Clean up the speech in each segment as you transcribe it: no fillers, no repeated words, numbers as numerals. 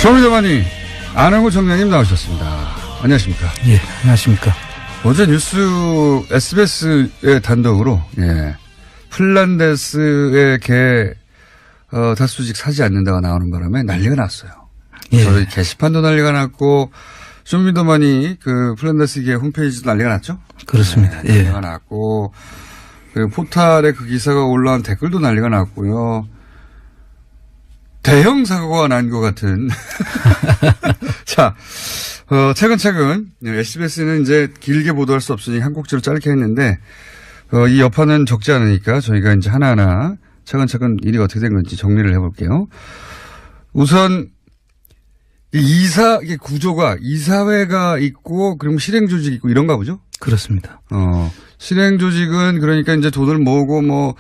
더미더마니 안홍구 총장님 나오셨습니다. 안녕하십니까? 예, 안녕하십니까? 어제 뉴스 SBS의 단독으로 핀란데스의 개 다수직 사지 않는다가 나오는 바람에 난리가 났어요. 예. 저희 게시판도 난리가 났고 쇼미더머니 그 핀란데스계 홈페이지도 난리가 났죠? 그렇습니다. 네, 난리가 났고 그리고 포탈에 그 기사가 올라온 댓글도 난리가 났고요. 대형 사고가 난 것 같은. 자, 차근차근 SBS는 이제 길게 보도할 수 없으니 한 곡지로 짧게 했는데 이 여파는 적지 않으니까 저희가 이제 하나하나 차근차근 일이 어떻게 된 건지 정리를 해볼게요. 우선 이게 구조가 이사회가 있고 그럼 실행조직이 있고 이런가 보죠? 그렇습니다. 실행조직은 그러니까 이제 돈을 모으고 뭐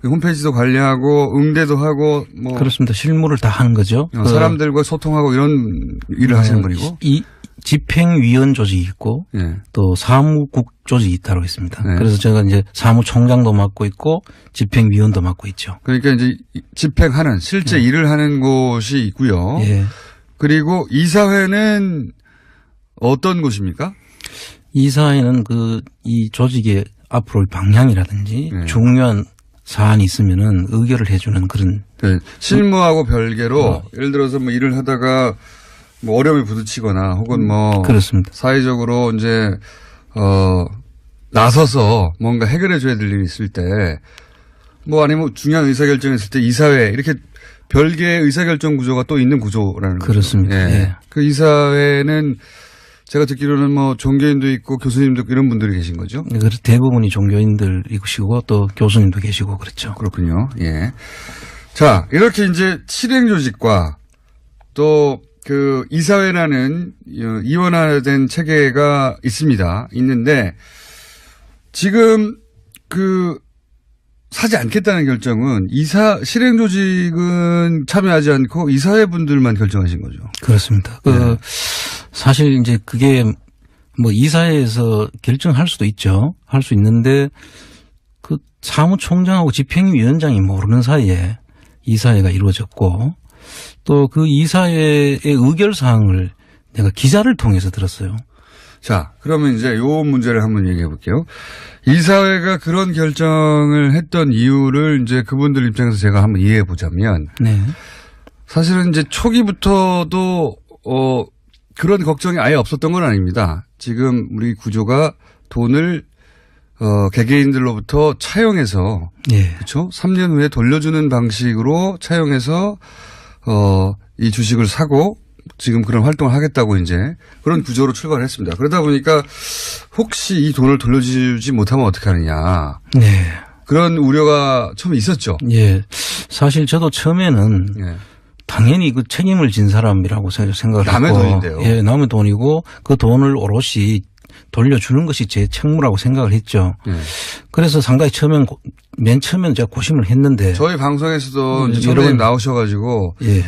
홈페이지도 관리하고 응대도 하고 뭐 그렇습니다. 실무를 다 하는 거죠. 사람들과 소통하고 이런 일을 하시는 분이고 이 집행위원 조직이 있고 예. 또 사무국 조직이 있다고 했습니다. 네. 그래서 제가 이제 사무총장도 맡고 있고 집행위원도 맡고 있죠. 그러니까 이제 집행하는 실제 일을 하는 곳이 있고요. 예. 그리고 이사회는 어떤 곳입니까? 이사회는 이 조직의 앞으로의 방향이라든지 중요한 사안이 있으면은 의결을 해주는 그런. 네. 실무하고 별개로 예를 들어서 뭐 일을 하다가 뭐 어려움에 부딪히거나 혹은 뭐 그렇습니다. 사회적으로 이제 나서서 뭔가 해결해 줘야 될 일이 있을 때 뭐 아니면 중요한 의사결정이 있을 때 이사회 이렇게 별개의 의사결정 구조가 또 있는 구조라는 거죠. 그렇습니다. 예. 예. 그 이사회는 제가 듣기로는 뭐 종교인도 있고 교수님도 있고 이런 분들이 계신 거죠. 대부분이 종교인들이시고 또 교수님도 계시고 그렇죠. 그렇군요. 예. 자, 이렇게 이제 실행조직과 또 그 이사회라는 이원화된 체계가 있는데 지금 사지 않겠다는 결정은 실행조직은 참여하지 않고 이사회 분들만 결정하신 거죠. 그렇습니다. 사실 이제 그게 뭐 이사회에서 결정할 수도 있죠. 할 수 있는데 그 사무총장하고 집행위원장이 모르는 사이에 이사회가 이루어졌고 또 그 이사회의 의결사항을 내가 기자를 통해서 들었어요. 자, 그러면 이제 요 문제를 한번 얘기해 볼게요. 이사회가 그런 결정을 했던 이유를 이제 그분들 입장에서 제가 한번 이해해 보자면. 네. 사실은 이제 초기부터도, 그런 걱정이 아예 없었던 건 아닙니다. 지금 우리 구조가 돈을, 개개인들로부터 차용해서. 예. 그렇죠? 3년 후에 돌려주는 방식으로 차용해서, 이 주식을 사고 지금 그런 활동을 하겠다고 이제 그런 구조로 출발을 했습니다. 그러다 보니까 혹시 이 돈을 돌려주지 못하면 어떻게 하느냐. 네. 그런 우려가 처음에 있었죠. 예. 사실 저도 처음에는 예. 당연히 그 책임을 진 사람이라고 생각을 남의 했고. 돈인데요. 예, 남의 돈이고 그 돈을 오롯이 돌려주는 것이 제 책무라고 생각을 했죠. 예. 그래서 상당히 맨 처음에는 제가 고심을 했는데. 저희 방송에서도 이제 선배님 나오셔가지고. 예.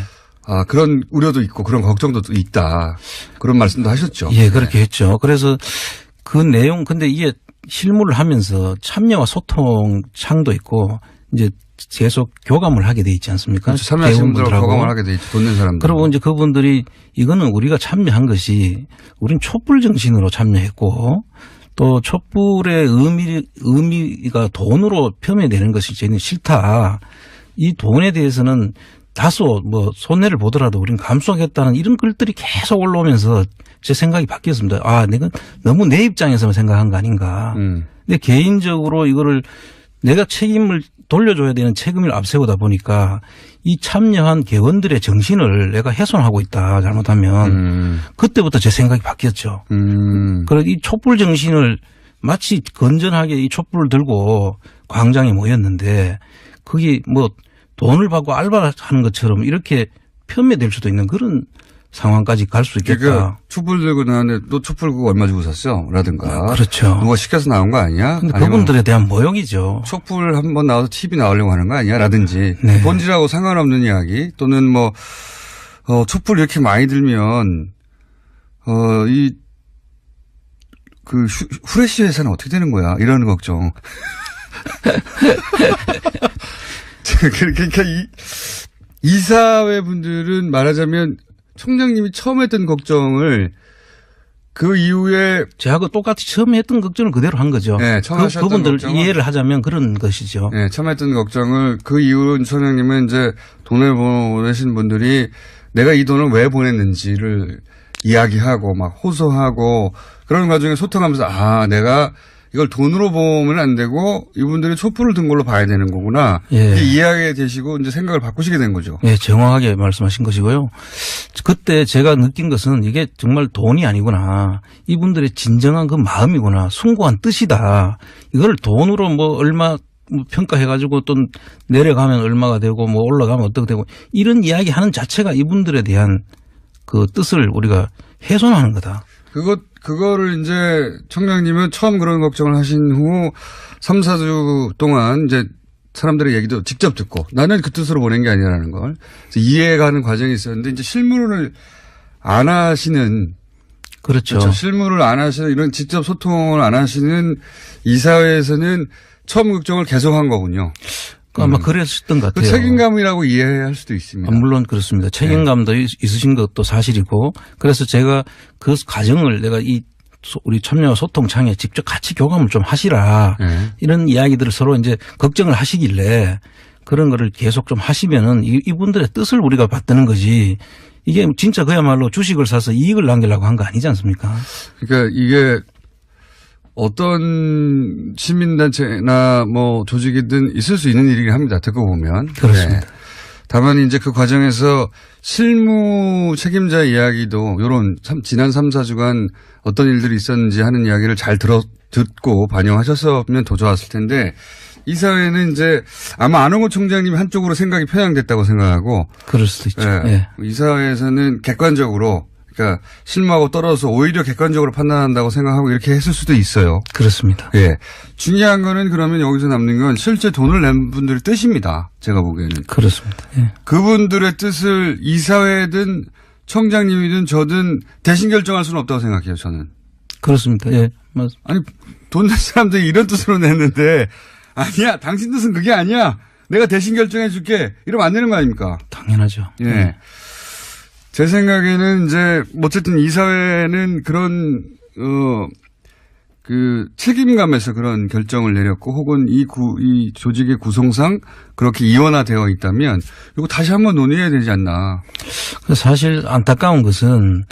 그런 우려도 있고 그런 걱정도 있다. 그런 말씀도 하셨죠. 예, 그렇게 했죠. 그래서 그 내용, 근데 이게 실무를 하면서 참여와 소통 창도 있고 이제 계속 교감을 하게 돼 있지 않습니까? 그렇죠. 참여하시는 분들하고 교감을 하게 돼 있죠. 돕는 사람들. 그리고 이제 그분들이 이거는 우리가 참여한 것이 우린 촛불 정신으로 참여했고 또 촛불의 의미가 돈으로 표현되는 것이 저희는 싫다. 이 돈에 대해서는 다소 뭐 손해를 보더라도 우리는 감수하겠다는 이런 글들이 계속 올라오면서 제 생각이 바뀌었습니다. 내가 너무 내 입장에서만 생각한 거 아닌가. 근데 개인적으로 이거를 내가 책임을 돌려줘야 되는 책임을 앞세우다 보니까 이 참여한 개원들의 정신을 내가 훼손하고 있다. 잘못하면. 그때부터 제 생각이 바뀌었죠. 그래서 이 촛불 정신을 마치 건전하게 이 촛불을 들고 광장에 모였는데 그게 뭐 돈을 받고 알바를 하는 것처럼 이렇게 편매될 수도 있는 그런 상황까지 갈 수 있겠다. 그러니까 촛불 들고 나왔는데 또 촛불 그거 얼마 주고 샀어? 라든가. 그렇죠. 누가 시켜서 나온 거 아니야? 근데 그분들에 대한 모욕이죠. 촛불 한번 나와서 TV 나오려고 하는 거 아니야? 라든지. 네. 본질하고 상관없는 이야기 또는 뭐 촛불 이렇게 많이 들면 후레쉬 회사는 어떻게 되는 거야? 이런 걱정. 그러니까 이사회 분들은 말하자면 청장님이 처음 했던 걱정을 그 이후에 저하고 똑같이 처음에 했던 걱정을 그대로 한 거죠. 네, 처음 하셨던 그분들 걱정은 이해를 하자면 그런 것이죠. 네, 처음 했던 걱정을 그 이후 청장님은 이제 돈을 보내신 분들이 내가 이 돈을 왜 보냈는지를 이야기하고 막 호소하고 그런 과정에 소통하면서 아, 내가 이걸 돈으로 보면 안 되고 이분들이 촛불을 든 걸로 봐야 되는 거구나. 예. 이해하게 되시고 이제 생각을 바꾸시게 된 거죠. 네, 정확하게 말씀하신 것이고요. 그때 제가 느낀 것은 이게 정말 돈이 아니구나. 이분들의 진정한 그 마음이구나. 숭고한 뜻이다. 이걸 돈으로 뭐 얼마 평가해가지고 또 내려가면 얼마가 되고 뭐 올라가면 어떻게 되고 이런 이야기 하는 자체가 이분들에 대한 그 뜻을 우리가 훼손하는 거다. 그거를 이제 청장님은 처음 그런 걱정을 하신 후 3, 4주 동안 이제 사람들의 얘기도 직접 듣고 나는 그 뜻으로 보낸 게 아니라는 걸 이해가는 과정이 있었는데 이제 실무를 안 하시는 그렇죠. 실무를 안 하시는 이런 직접 소통을 안 하시는 이사회에서는 처음 걱정을 계속한 거군요. 아마 그랬었던 것 그 같아요. 책임감이라고 이해할 수도 있습니다. 물론 그렇습니다. 책임감도 있으신 것도 사실이고 그래서 제가 그 과정을 내가 우리 참여와 소통창에 직접 같이 교감을 좀 하시라 이런 이야기들을 서로 이제 걱정을 하시길래 그런 거를 계속 좀 하시면은 이분들의 뜻을 우리가 받드는 거지 이게 진짜 그야말로 주식을 사서 이익을 남기려고 한 거 아니지 않습니까? 그러니까 이게 어떤 시민단체나 뭐 조직이든 있을 수 있는 일이긴 합니다. 듣고 보면. 그렇습니다. 네. 다만 이제 그 과정에서 실무 책임자 이야기도 요런 지난 3, 4주간 어떤 일들이 있었는지 하는 이야기를 잘 듣고 반영하셨으면 더 좋았을 텐데 이 사회는 이제 아마 안홍구 총장님이 한쪽으로 생각이 편향됐다고 생각하고 그럴 수도 있죠. 네. 네. 이 사회에서는 객관적으로 그러니까 실무하고 떨어져서 오히려 객관적으로 판단한다고 생각하고 이렇게 했을 수도 있어요. 그렇습니다. 예. 중요한 거는 그러면 여기서 남는 건 실제 돈을 낸 분들의 뜻입니다. 제가 보기에는. 그렇습니다. 예. 그분들의 뜻을 이사회든 청장님이든 저든 대신 결정할 수는 없다고 생각해요. 저는. 그렇습니다. 예. 아니 돈 낸 사람들이 이런 뜻으로 냈는데 아니야. 당신 뜻은 그게 아니야. 내가 대신 결정해 줄게. 이러면 안 되는 거 아닙니까? 당연하죠. 예. 제 생각에는 이제 어쨌든 이 사회는 그런 그 책임감에서 그런 결정을 내렸고 혹은 이 조직의 구성상 그렇게 이원화되어 있다면 이거 다시 한번 논의해야 되지 않나. 사실 안타까운 것은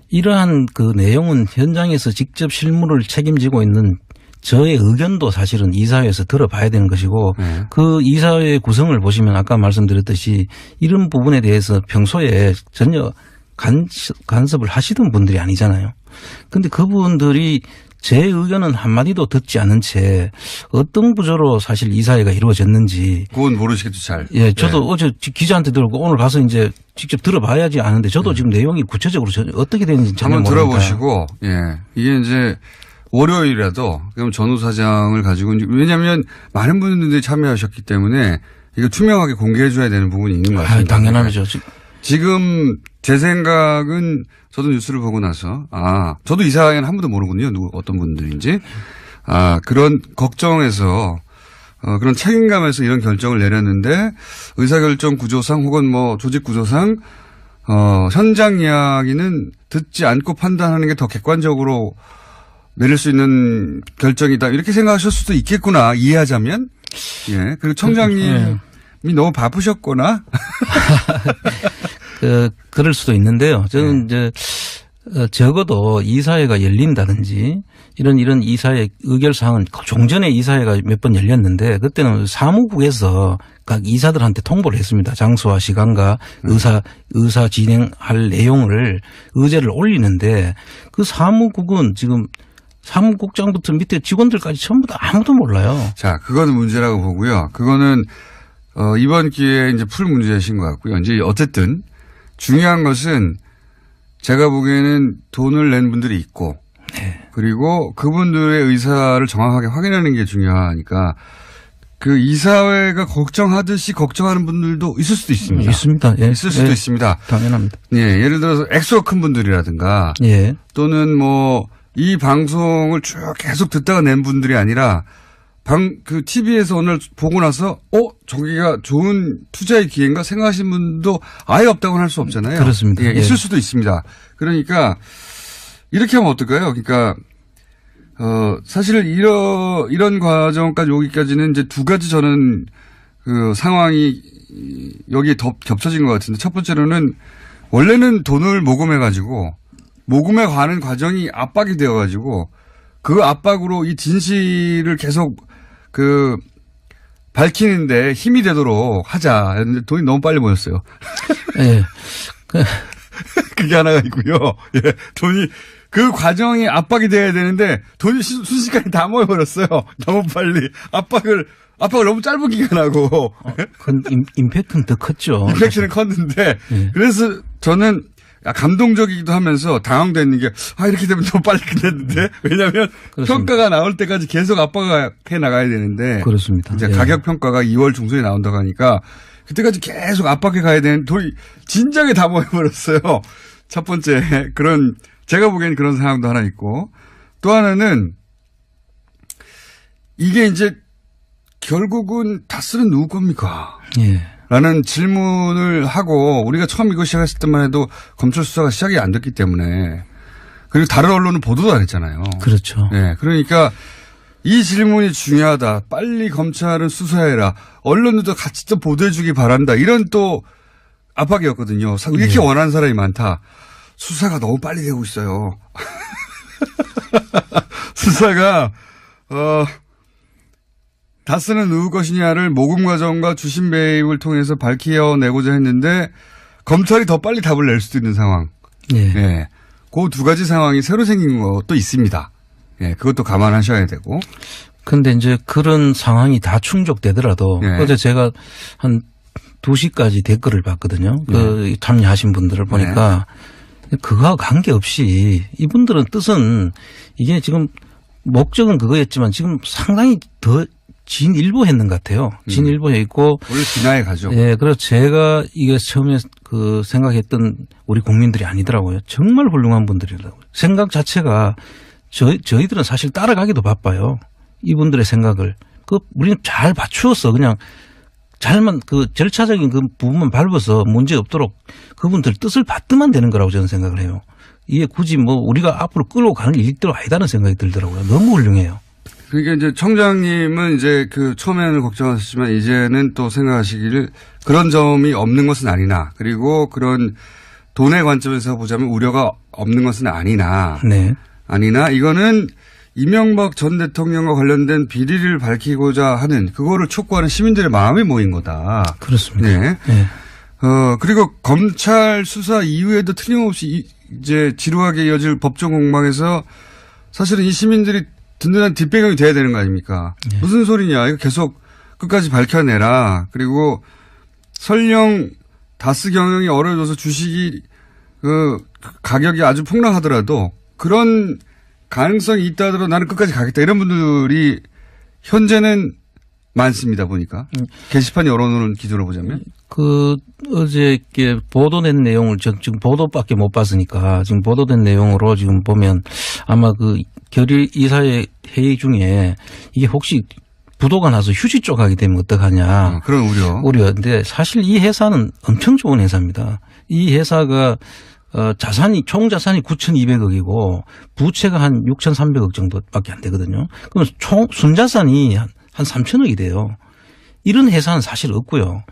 이러한 그 내용은 현장에서 직접 실무를 책임지고 있는 저의 의견도 사실은 이사회에서 들어봐야 되는 것이고 그 이사회의 구성을 보시면 아까 말씀드렸듯이 이런 부분에 대해서 평소에 전혀 간섭을 하시던 분들이 아니잖아요. 그런데 그분들이 제 의견은 한마디도 듣지 않은 채 어떤 구조로 사실 이사회가 이루어졌는지. 그건 모르시겠죠, 잘. 예, 저도 어제 기자한테 들었고 오늘 가서 이제 직접 들어봐야지 아는데 저도 지금 내용이 구체적으로 어떻게 되는지 전혀 한번 모르니까. 들어보시고, 예. 이게 이제 월요일이라도 그럼 전후 사장을 가지고 왜냐하면 많은 분들이 참여하셨기 때문에 이거 투명하게 공개해 줘야 되는 부분이 있는 것 같습니다. 당연하죠. 지금 제 생각은 저도 뉴스를 보고 나서 저도 이사회는 한 번도 모르군요. 어떤 분들인지. 그런 걱정에서 그런 책임감에서 이런 결정을 내렸는데 의사결정 구조상 혹은 뭐 조직 구조상 현장 이야기는 듣지 않고 판단하는 게 더 객관적으로 내릴 수 있는 결정이다. 이렇게 생각하실 수도 있겠구나. 이해하자면. 예. 그리고 청장님이 너무 바쁘셨거나. 그럴 수도 있는데요. 저는 이제 적어도 이사회가 열린다든지 이런 이사회 의결사항은 종전에 이사회가 몇 번 열렸는데 그때는 사무국에서 각 이사들한테 통보를 했습니다. 장소와 시간과 의사 진행할 내용을 의제를 올리는데 그 사무국은 지금 사무국장부터 밑에 직원들까지 전부 다 아무도 몰라요. 자, 그거는 문제라고 보고요. 그거는 이번 기회에 이제 풀 문제이신 것 같고요. 이제 어쨌든 중요한 것은 제가 보기에는 돈을 낸 분들이 있고 그리고 그분들의 의사를 정확하게 확인하는 게 중요하니까 그 이사회가 걱정하듯이 걱정하는 분들도 있을 수도 있습니다. 있습니다. 예. 있을 수도 있습니다. 당연합니다. 예, 예를 들어서 액수가 큰 분들이라든가 또는 뭐 이 방송을 쭉 계속 듣다가 낸 분들이 아니라 그 TV에서 오늘 보고 나서 저기가 좋은 투자의 기회인가 생각하시는 분도 아예 없다고는 할 수 없잖아요. 그렇습니다. 예, 있을 수도 있습니다. 그러니까 이렇게 하면 어떨까요? 그러니까 사실 이런 과정까지 오기까지는 이제 두 가지 저는 그 상황이 여기에 더 겹쳐진 것 같은데 첫 번째로는 원래는 돈을 모금해가지고 모금에 관한 과정이 압박이 되어가지고 그 압박으로 이 진실을 계속 밝히는데 힘이 되도록 하자. 했는데 돈이 너무 빨리 모였어요. 예. 그게 하나가 있고요. 예. 돈이 그 과정이 압박이 돼야 되는데 돈이 순식간에 다 모여버렸어요. 너무 빨리. 압박을 너무 짧은 기간하고. 임팩트는 더 컸죠. 임팩트는 컸는데. 예. 그래서 저는 감동적이기도 하면서 당황되는 게, 이렇게 되면 너무 빨리 끝냈는데. 왜냐하면 그렇습니다. 평가가 나올 때까지 계속 압박해 나가야 되는데. 그렇습니다. 이제 예. 가격 평가가 2월 중순에 나온다고 하니까 그때까지 계속 압박해 가야 되는 돈이 진작에 다 모여버렸어요. 첫 번째, 제가 보기에는 그런 상황도 하나 있고. 또 하나는 이게 이제 결국은 다스는 누구 겁니까? 예. 라는 질문을 하고 우리가 처음 이거 시작했을 때만 해도 검찰 수사가 시작이 안 됐기 때문에 그리고 다른 언론은 보도도 안 했잖아요. 그렇죠. 네. 그러니까 이 질문이 중요하다. 빨리 검찰은 수사해라. 언론들도 같이 또 보도해 주기 바란다. 이런 또 압박이었거든요. 이렇게 원하는 사람이 많다. 수사가 너무 빨리 되고 있어요. 수사가 다스는 누구 것이냐를 모금 과정과 주심 배입을 통해서 밝혀내고자 했는데 검찰이 더 빨리 답을 낼 수도 있는 상황. 예. 예. 그 두 가지 상황이 새로 생긴 것도 있습니다. 예. 그것도 감안하셔야 되고. 근데 이제 그런 상황이 다 충족되더라도 예. 어제 제가 한 2시까지 댓글을 봤거든요. 그 참여하신 분들을 보니까 그거와 관계없이 이분들은 뜻은 이게 지금 목적은 그거였지만 지금 상당히 더 진일보 했는 것 같아요. 진일보 했고. 원래 진화에 가죠. 예, 그래서 제가 이게 처음에 생각했던 우리 국민들이 아니더라고요. 정말 훌륭한 분들이더라고요. 생각 자체가 저희들은 사실 따라가기도 바빠요. 이분들의 생각을. 우리는 잘 맞추었어. 그냥 잘만 절차적인 그 부분만 밟아서 문제 없도록 그분들 뜻을 받으면 되는 거라고 저는 생각을 해요. 이게 굳이 우리가 앞으로 끌고 가는 일들은 아니다는 생각이 들더라고요. 너무 훌륭해요. 그러니까 이제 청장님은 이제 처음에는 걱정하셨지만 이제는 또 생각하시기를 그런 점이 없는 것은 아니나 그리고 그런 돈의 관점에서 보자면 우려가 없는 것은 아니나. 네. 아니나 이거는 이명박 전 대통령과 관련된 비리를 밝히고자 하는 그거를 촉구하는 시민들의 마음이 모인 거다. 그렇습니다. 네. 네. 그리고 검찰 수사 이후에도 틀림없이 이제 지루하게 이어질 법정 공방에서 사실은 이 시민들이 든든한 뒷배경이 돼야 되는 거 아닙니까? 네. 무슨 소리냐. 이거 계속 끝까지 밝혀내라. 그리고 설령 다스 경영이 어려워져서 주식이 가격이 아주 폭락하더라도 그런 가능성이 있다 하더라도 나는 끝까지 가겠다. 이런 분들이 현재는 많습니다. 보니까. 게시판 여론을 기준으로 보자면. 어제 보도된 내용을 지금 보도밖에 못 봤으니까 지금 보도된 내용으로 지금 보면 아마 결의 이사회 회의 중에 이게 혹시 부도가 나서 휴지 쪼가게 되면 어떡하냐. 그런 우려인데 사실 이 회사는 엄청 좋은 회사입니다. 이 회사가 총 자산이 9,200억이고 부채가 한 6,300억 정도밖에 안 되거든요. 그럼 순자산이 한 3,000억이 돼요. 이런 회사는 사실 없고요.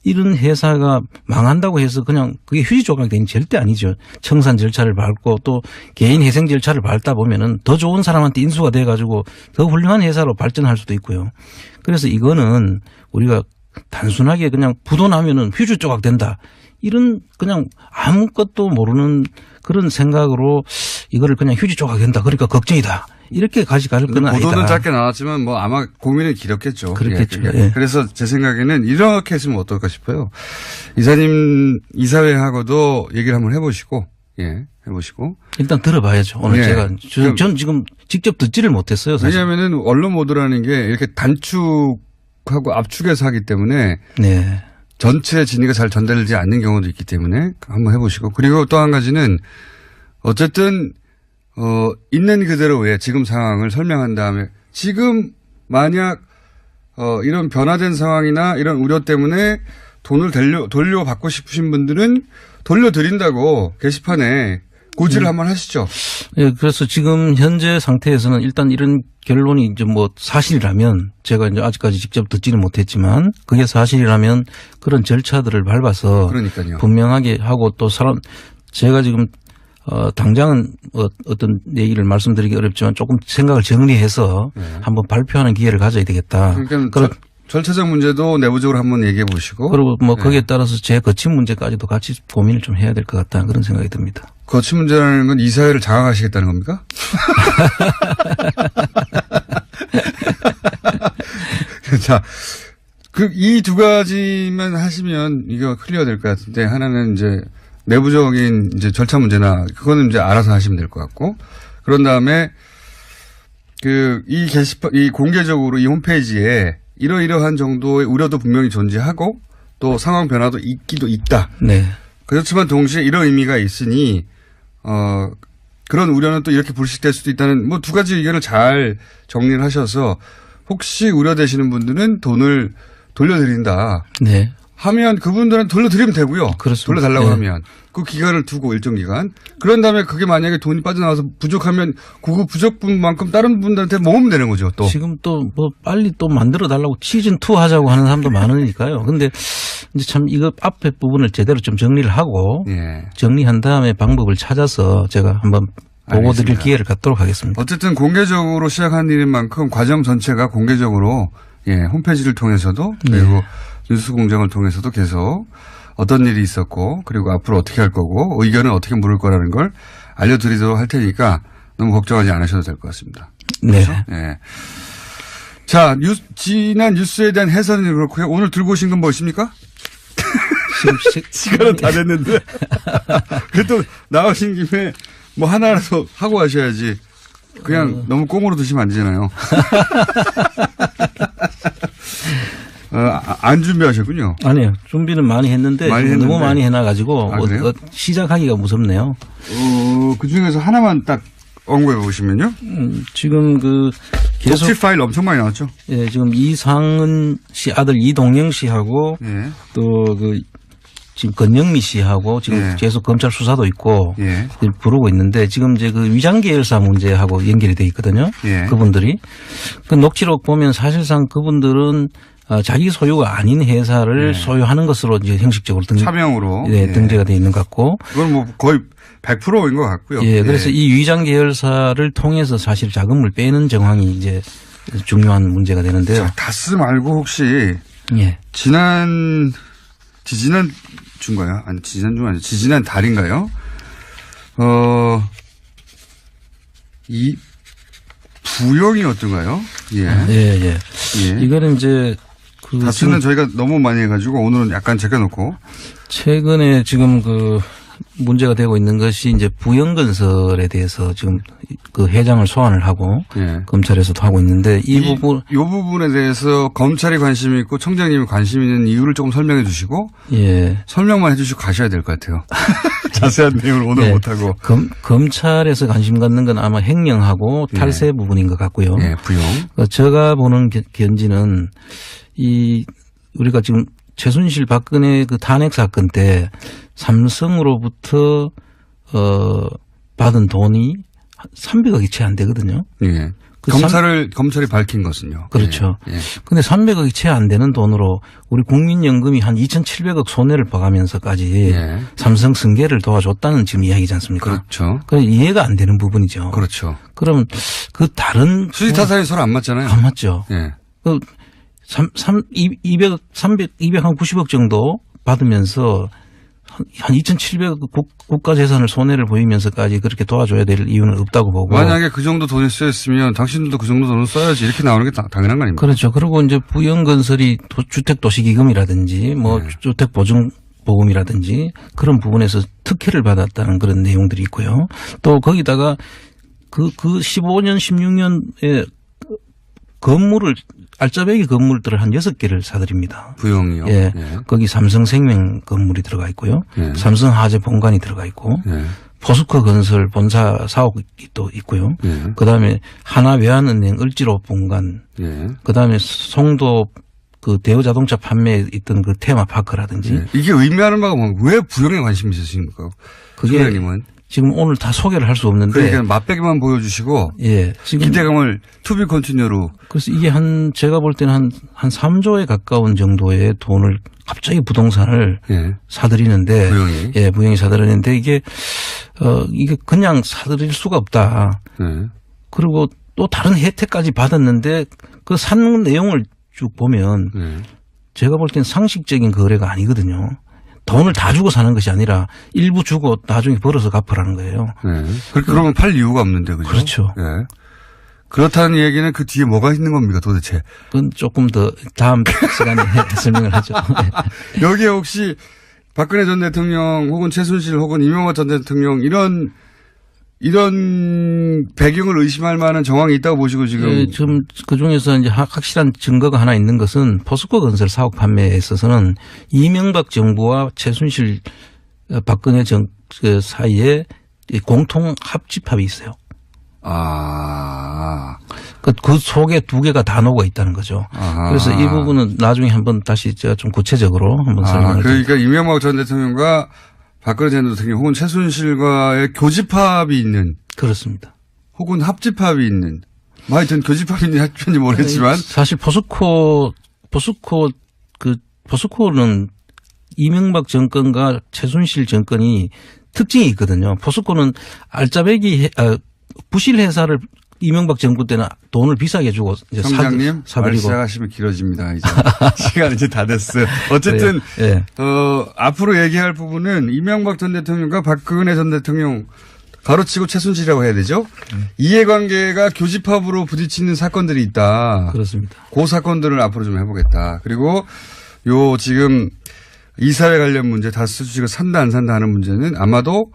이런 회사가 망한다고 해서 그냥 그게 휴지 조각이 되는 절대 아니죠. 청산 절차를 밟고 또 개인 회생 절차를 밟다 보면은 더 좋은 사람한테 인수가 돼 가지고 더 훌륭한 회사로 발전할 수도 있고요. 그래서 이거는 우리가 단순하게 그냥 부도 나면은 휴지 조각 된다. 이런 그냥 아무것도 모르는 그런 생각으로 이거를 그냥 휴지 조각 된다. 그러니까 걱정이다. 이렇게 가져갈 건 아니다. 보도는 짧게 나왔지만 아마 고민은 길었겠죠. 그렇겠죠. 예. 그래서 제 생각에는 이렇게 했으면 어떨까 싶어요. 이사님 이사회하고도 얘기를 한번 해보시고 해보시고. 일단 들어봐야죠. 오늘 제가 전 지금 직접 듣지를 못했어요. 사실. 왜냐하면은 언론 보도라는 게 이렇게 단축하고 압축해서 하기 때문에 네. 전체 진위가 잘 전달되지 않는 경우도 있기 때문에 한번 해보시고. 그리고 또 한 가지는 어쨌든 있는 그대로의 지금 상황을 설명한 다음에 지금 만약 이런 변화된 상황이나 이런 우려 때문에 돈을 돌려받고 싶으신 분들은 돌려드린다고 게시판에 고지를 한번 하시죠. 예, 그래서 지금 현재 상태에서는 일단 이런 결론이 이제 뭐 사실이라면 제가 이제 아직까지 직접 듣지는 못했지만 그게 사실이라면 그런 절차들을 밟아서 그러니까요. 분명하게 하고 또 제가 지금 당장은 어떤 얘기를 말씀드리기 어렵지만 조금 생각을 정리해서 한번 발표하는 기회를 가져야 되겠다. 그러니까 절차적 문제도 내부적으로 한번 얘기해 보시고. 그리고 뭐 거기에 따라서 제 거친 문제까지도 같이 고민을 좀 해야 될 것 같다 그런 생각이 듭니다. 거친 문제라는 건 이사회를 장악하시겠다는 겁니까? 자, 이 두 가지만 하시면 이거 클리어 될 것 같은데 하나는 이제 내부적인 이제 절차 문제나 그거는 이제 알아서 하시면 될 것 같고 그런 다음에 이 게시판, 이 공개적으로 이 홈페이지에 이러이러한 정도의 우려도 분명히 존재하고 또 상황 변화도 있기도 있다. 네. 그렇지만 동시에 이런 의미가 있으니 그런 우려는 또 이렇게 불식될 수도 있다는 뭐 두 가지 의견을 잘 정리를 하셔서 혹시 우려되시는 분들은 돈을 돌려드린다. 네. 하면 그분들은 돌려드리면 되고요. 그렇습니다. 돌려달라고 네. 하면 그 기간을 두고 일정 기간. 그런 다음에 그게 만약에 돈이 빠져나와서 부족하면 그 부족분만큼 다른 분들한테 모으면 되는 거죠. 또 지금 또 뭐 빨리 또 만들어 달라고 시즌 2 하자고 하는 사람도 많으니까요. 근데 이제 참 이거 앞에 부분을 제대로 좀 정리를 하고 정리한 다음에 방법을 찾아서 제가 한번 보고 드릴 기회를 갖도록 하겠습니다. 어쨌든 공개적으로 시작한 일인 만큼 과정 전체가 공개적으로 홈페이지를 통해서도 그리고 뉴스 공장을 통해서도 계속 어떤 일이 있었고 그리고 앞으로 어떻게 할 거고 의견은 어떻게 물을 거라는 걸 알려드리도록 할 테니까 너무 걱정하지 않으셔도 될 것 같습니다. 네. 그렇죠? 네. 자, 지난 뉴스에 대한 해설은 그렇고요. 오늘 들고 오신 건 무엇입니까? 지금 시간은 다 됐는데. 그래도 나오신 김에 뭐 하나라도 하고 하셔야지. 그냥 너무 꽁으로 드시면 안 되잖아요. 안 준비하셨군요. 아니요. 준비는 많이 했는데 너무 많이 해놔가지고 시작하기가 무섭네요. 그중에서 하나만 딱 언급해 보시면요. 지금 계속 독지 파일 엄청 많이 나왔죠. 예, 지금 이상은 씨 아들 이동영 씨하고 또 지금 건영미 씨하고 지금 계속 검찰 수사도 있고 부르고 있는데 지금 이제 위장 계열사 문제하고 연결이 돼 있거든요. 그분들이 그 녹취록 보면 사실상 그분들은 자기 소유가 아닌 회사를 소유하는 것으로 이제 형식적으로 차명으로 등재가 돼 있는 것 같고. 그건 뭐 거의 100%인 것 같고요. 예, 그래서 이 위장 계열사를 통해서 사실 자금을 빼는 정황이 이제 중요한 문제가 되는데요. 자, 다스 말고 혹시 지지난 주인가요? 아니 지난 주 아니죠. 지지난 달인가요? 이 부영이 어떤가요? 예. 이거는 이제 다스는 저희가 너무 많이 해가지고 오늘은 약간 제껴놓고. 최근에 지금 문제가 되고 있는 것이 이제 부영건설에 대해서 지금 회장을 소환을 하고 검찰에서도 하고 있는데 이 부분에 대해서 검찰이 관심이 있고 청장님이 관심 있는 이유를 조금 설명해 주시고 설명만 해 주시고 가셔야 될 것 같아요. 자세한 내용을 오늘 못하고. 검찰에서 관심 갖는 건 아마 횡령하고 탈세 부분인 것 같고요. 부영. 제가 보는 견지는 우리가 지금 최순실 박근혜 탄핵 사건 때 삼성으로부터 받은 돈이 300억이 채 안 되거든요. 검찰이 밝힌 것은요. 그렇죠. 그런데 300억이 채 안 되는 돈으로 우리 국민연금이 한 2,700억 손해를 봐가면서까지 삼성 승계를 도와줬다는 지금 이야기지 않습니까? 그렇죠. 그래서 이해가 안 되는 부분이죠. 그렇죠. 그럼 다른 수지타산이 서로 안 맞잖아요. 안 맞죠. 290억 정도 받으면서 한 2,700억 국가 재산을 손해를 보이면서까지 그렇게 도와줘야 될 이유는 없다고 보고. 만약에 그 정도 돈이 쓰였으면 당신들도 그 정도 돈을 써야지 이렇게 나오는 게 당연한 거 아닙니까? 그렇죠. 그리고 이제 부영건설이 주택도시기금이라든지 주택보증보금이라든지 그런 부분에서 특혜를 받았다는 그런 내용들이 있고요. 또 거기다가 그 15년, 16년에 알짜배기 건물들을 한 6개를 사들입니다. 부영이요? 거기 삼성생명 건물이 들어가 있고요. 삼성화재 본관이 들어가 있고 포스코 건설 본사 사옥이 또 있고요. 예. 그다음에 하나외환은행 을지로 본관, 예. 그다음에 송도 그 대우자동차 판매에 있던 그 테마파크라든지. 예. 이게 의미하는 바가 뭐 왜 부영에 관심이 있으십니까? 그게 소장님은. 지금 오늘 다 소개를 할 수 없는데. 그러니까 맛배기만 보여주시고. 예. 지금 기대감을 투비 컨티뉴로. 그래서 이게 제가 볼 때는 한 3조에 가까운 정도의 돈을 갑자기 부동산을 예. 사들이는데. 부영이. 예, 부영이 사들이는데 이게 그냥 사들일 수가 없다. 예. 그리고 또 다른 혜택까지 받았는데 그 산 내용을 쭉 보면 예. 제가 볼 땐 상식적인 거래가 아니거든요. 돈을 다 주고 사는 것이 아니라 일부 주고 나중에 벌어서 갚으라는 거예요. 네. 그러면 팔 이유가 없는데, 그죠? 그렇죠. 네. 그렇다는 얘기는 그 뒤에 뭐가 있는 겁니까, 도대체? 그건 조금 더 다음 시간에 설명을 하죠. 여기에 혹시 박근혜 전 대통령 혹은 최순실 혹은 이명박 전 대통령 이런 배경을 의심할 만한 정황이 있다고 보시고 지금. 예, 지금 그 중에서 이제 확실한 증거가 하나 있는 것은 포스코 건설 사업 판매에 있어서는 이명박 정부와 최순실 박근혜 그 사이에 공통 합집합이 있어요. 아. 그 속에 두 개가 다 녹아 있다는 거죠. 아하. 그래서 이 부분은 나중에 한번 다시 제가 좀 구체적으로 한번 설명을 드릴게요. 그러니까 이명박 전 대통령과 박근혜 전 대통령 혹은 최순실과의 교집합이 있는. 그렇습니다. 혹은 합집합이 있는. 뭐 하여튼 교집합인지 합집합인지 모르겠지만. 사실 포스코는 이명박 정권과 최순실 정권이 특징이 있거든요. 포스코는 알짜배기 부실 회사를 이명박 정부 때는 돈을 비싸게 주고 이제 청장님 말 시작하시면 길어집니다. 이제 시간 이제 다 됐어요. 어쨌든 네. 앞으로 얘기할 부분은 이명박 전 대통령과 박근혜 전 대통령 가로치고 최순실이라고 해야 되죠. 이해관계가 교집합으로 부딪히는 사건들이 있다. 그렇습니다. 그 사건들을 앞으로 좀 해보겠다. 그리고 요 지금 이사회 관련 문제 다스 주식을 산다 안 산다 하는 문제는 아마도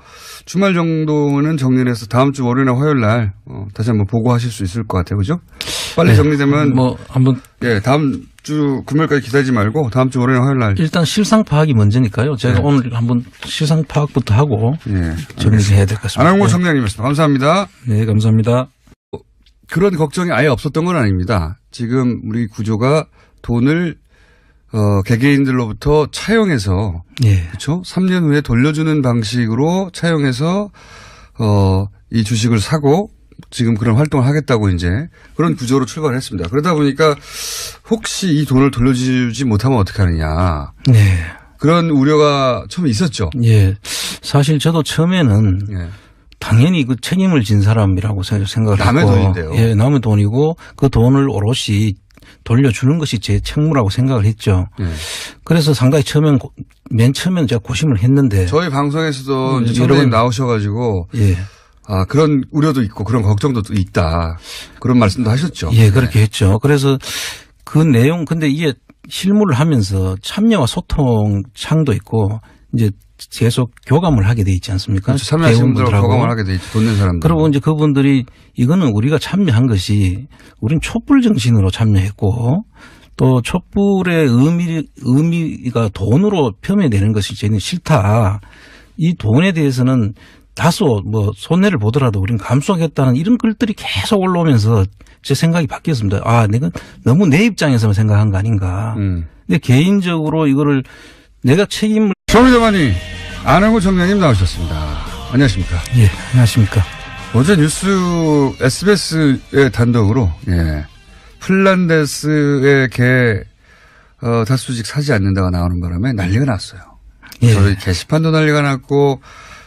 주말 정도는 정리를 해서 다음 주 월요일이나 화요일 날 다시 한번 보고하실 수 있을 것 같아요. 그죠? 빨리 네. 정리되면 뭐 한번 예, 다음 주 금요일까지 기다리지 말고 다음 주 월요일이나 화요일 날 일단 실상 파악이 먼저니까요. 제가 네. 오늘 한번 실상 파악부터 하고 예, 정리해야 될 것 같습니다. 안항구 청장님이었습니다. 감사합니다. 네, 감사합니다. 그런 걱정이 아예 없었던 건 아닙니다. 지금 우리 구조가 돈을 개개인들로부터 차용해서 예. 그렇죠? 3년 후에 돌려주는 방식으로 차용해서 이 주식을 사고 지금 그런 활동을 하겠다고 이제 그런 구조로 출발을 했습니다. 그러다 보니까 혹시 이 돈을 돌려주지 못하면 어떻게 하느냐. 네. 그런 우려가 처음에 있었죠. 예. 사실 저도 처음에는 예. 당연히 그 책임을 진 사람이라고 생각을 남의 했고. 돈인데요. 예, 남의 돈이고 그 돈을 오롯이 돌려주는 것이 제 책무라고 생각을 했죠. 예. 그래서 상당히 맨 처음에는 제가 고심을 했는데. 저희 방송에서도 이제 여러 청장님 번 나오셔가지고 예. 그런 우려도 있고 그런 걱정도 또 있다. 그런 말씀도 하셨죠. 예, 그렇게 했죠. 그래서 그 내용, 근데 이게 실무를 하면서 참여와 소통 창도 있고 이제 계속 교감을 하게 돼 있지 않습니까? 그렇죠. 참여하시는 분들하고 교감을 하게 돼 있죠. 돈 낸 사람들. 그리고 이제 그분들이 이거는 우리가 참여한 것이 우린 촛불 정신으로 참여했고 또 촛불의 의미가 돈으로 표현되는 것이 저희는 싫다. 이 돈에 대해서는 다소 손해를 보더라도 우리는 감수하겠다는 이런 글들이 계속 올라오면서 제 생각이 바뀌었습니다. 내가 너무 내 입장에서만 생각한 거 아닌가. 근데 개인적으로 이거를 내가 책임을. 쇼미더머니 안항구 청장님 나오셨습니다. 안녕하십니까. 예, 안녕하십니까. 어제 뉴스 SBS의 단독으로 플란데스의 개 다수직 사지 않는다가 나오는 바람에 난리가 났어요. 예. 저희 게시판도 난리가 났고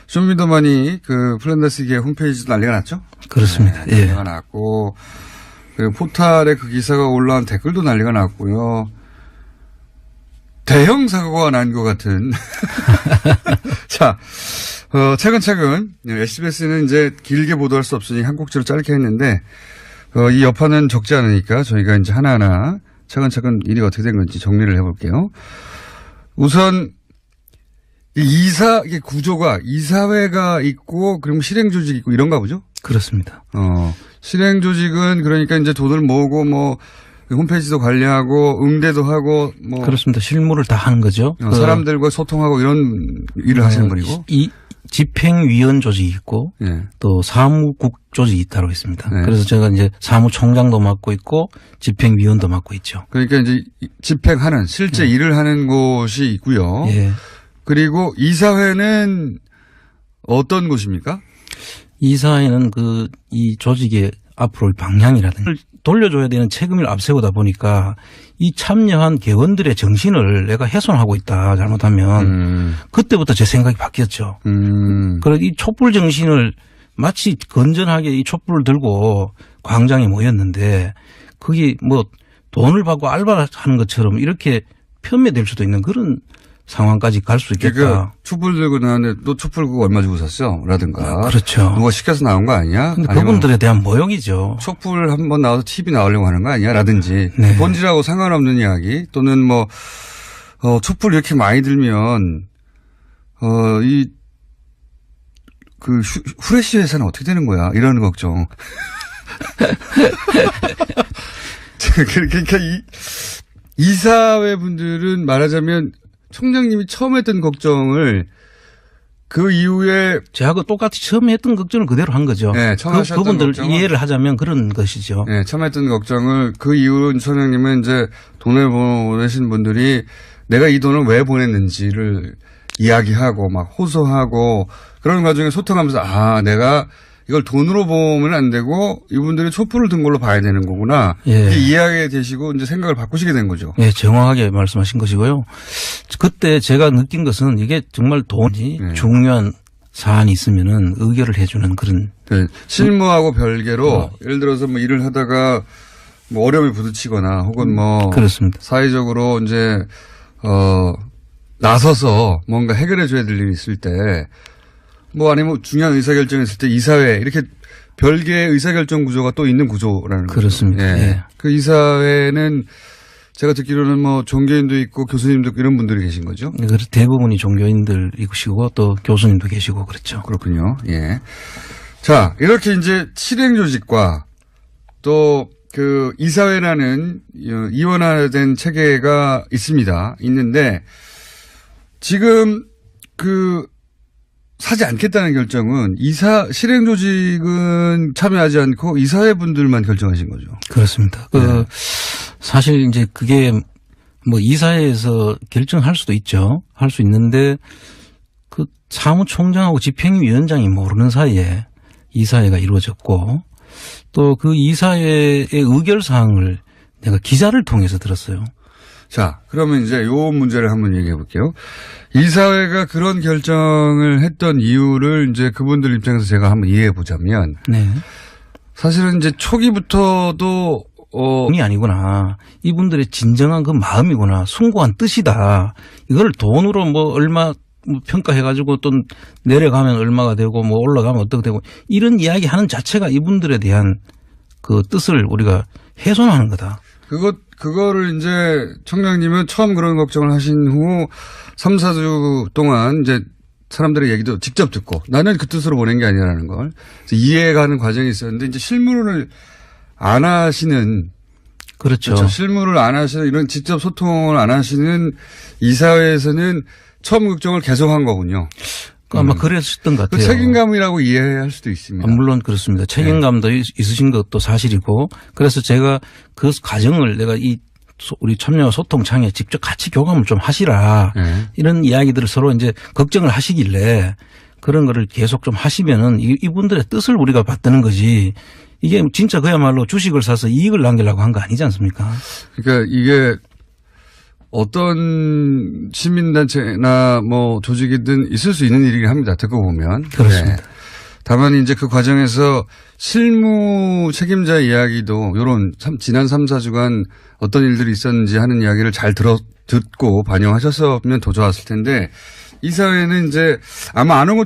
쇼미더머니 그 플란데스계 홈페이지도 난리가 났죠. 그렇습니다. 네, 난리가 났고 그리고 포탈에 그 기사가 올라온 댓글도 난리가 났고요. 대형 사고가 난 것 같은. 자, 차근차근 SBS는 이제 길게 보도할 수 없으니 한 곡지로 짧게 했는데 이 여파는 적지 않으니까 저희가 이제 하나하나 차근차근 일이 어떻게 된 건지 정리를 해볼게요. 우선 이게 구조가 이사회가 있고 그리고 실행조직이 있고 이런가 보죠? 그렇습니다. 실행조직은 그러니까 이제 돈을 모으고 홈페이지도 관리하고 응대도 하고 그렇습니다. 실무를 다 하는 거죠. 사람들과 소통하고 이런 일을 하시는 분이고 집행위원 조직이 있고 예. 또 사무국 조직이 있다고 있습니다. 네. 그래서 제가 이제 사무총장도 맡고 있고 집행위원도 맡고 있죠. 그러니까 이제 집행하는 실제 일을 하는 곳이 있고요. 예. 그리고 이사회는 어떤 곳입니까? 이사회는 이 조직의 앞으로의 방향이라든지 돌려줘야 되는 책임을 앞세우다 보니까 이 참여한 개원들의 정신을 내가 훼손하고 있다 잘못하면 그때부터 제 생각이 바뀌었죠. 그래서 이 촛불 정신을 마치 건전하게 이 촛불을 들고 광장에 모였는데 그게 뭐 돈을 받고 알바하는 것처럼 이렇게 편매될 수도 있는 그런 상황까지 갈 수 있겠다. 그러니까 촛불 들고 나왔는데 너 촛불 그거 얼마 주고 샀어? 라든가. 그렇죠. 누가 시켜서 나온 거 아니야? 근데 그분들에 대한 모욕이죠. 촛불 한번 나와서 TV 나오려고 하는 거 아니야? 라든지. 네. 본질하고 상관없는 이야기 또는 뭐 촛불 이렇게 많이 들면 후레쉬 회사는 어떻게 되는 거야? 이런 걱정. 그러니까 이사회 분들은 말하자면 총장님이 처음 했던 걱정을 그 이후에 제하고 똑같이 처음에 했던 걱정을 그대로 한 거죠. 네, 처음 하셨던 그분들 걱정은 이해를 하자면 그런 것이죠. 네, 처음 했던 걱정을 그 이후 총장님은 이제 돈을 보내신 분들이 내가 이 돈을 왜 보냈는지를 이야기하고 막 호소하고 그런 과정에 소통하면서 내가 이걸 돈으로 보면 안 되고 이분들이 촛불을 든 걸로 봐야 되는 거구나. 예. 이해하게 되시고 이제 생각을 바꾸시게 된 거죠. 예, 정확하게 말씀하신 것이고요. 그때 제가 느낀 것은 이게 정말 돈이 중요한 사안이 있으면은 의결을 해주는 그런. 네. 실무하고 별개로 예를 들어서 뭐 일을 하다가 뭐 어려움에 부딪히거나 혹은 뭐 그렇습니다. 사회적으로 이제 나서서 뭔가 해결해 줘야 될 일이 있을 때 뭐 아니면 중요한 의사결정이 있을 때 이사회 이렇게 별개의 의사결정 구조가 또 있는 구조라는 거죠. 그렇습니다. 예. 예. 그 이사회는 제가 듣기로는 뭐 종교인도 있고 교수님도 있고 이런 분들이 계신 거죠. 대부분이 종교인들이시고 또 교수님도 계시고 그렇죠. 그렇군요. 예. 자, 이렇게 이제 실행 조직과 또 그 이사회라는 이원화된 체계가 있는데 지금 사지 않겠다는 결정은 실행 조직은 참여하지 않고 이사회 분들만 결정하신 거죠. 그렇습니다. 사실 이제 그게 뭐 이사회에서 결정할 수도 있죠. 할 수 있는데 그 사무총장하고 집행위원장이 모르는 사이에 이사회가 이루어졌고 또 그 이사회의 의결 사항을 내가 기자를 통해서 들었어요. 자, 그러면 이제 요 문제를 한번 얘기해 볼게요. 이사회가 그런 결정을 했던 이유를 이제 그분들 입장에서 제가 한번 이해해 보자면. 네. 사실은 이제 초기부터도 이 아니구나. 이분들의 진정한 그 마음이구나. 숭고한 뜻이다. 이걸 돈으로 뭐 얼마 평가해가지고 또 내려가면 얼마가 되고 뭐 올라가면 어떻게 되고 이런 이야기 하는 자체가 이분들에 대한 그 뜻을 우리가 훼손하는 거다. 그거를 이제 총장님은 처음 그런 걱정을 하신 후 3, 4주 동안 이제 사람들의 얘기도 직접 듣고 나는 그 뜻으로 보낸 게 아니라는 걸 이해가는 과정이 있었는데 이제 실무를 안 하시는 그렇죠. 실무를 안 하시는 이런 직접 소통을 안 하시는 이사회에서는 처음 걱정을 계속한 거군요. 아마 그랬었던 것 같아요. 그 책임감이라고 이해할 수도 있습니다. 물론 그렇습니다. 책임감도 있으신 것도 사실이고 그래서 제가 그 과정을 내가 우리 참여 소통창에 직접 같이 교감을 좀 하시라 이런 이야기들을 서로 이제 걱정을 하시길래 그런 거를 계속 좀 하시면은 이분들의 뜻을 우리가 받드는 거지 이게 진짜 그야말로 주식을 사서 이익을 남기려고 한 거 아니지 않습니까? 그러니까 이게 어떤 시민단체나 뭐 조직이든 있을 수 있는 일이긴 합니다. 듣고 보면. 그렇습니다. 네. 다만 이제 그 과정에서 실무 책임자 이야기도 요런 지난 3, 4주간 어떤 일들이 있었는지 하는 이야기를 잘 듣고 반영하셨으면 더 좋았을 텐데 이 사회는 이제 아마 안 온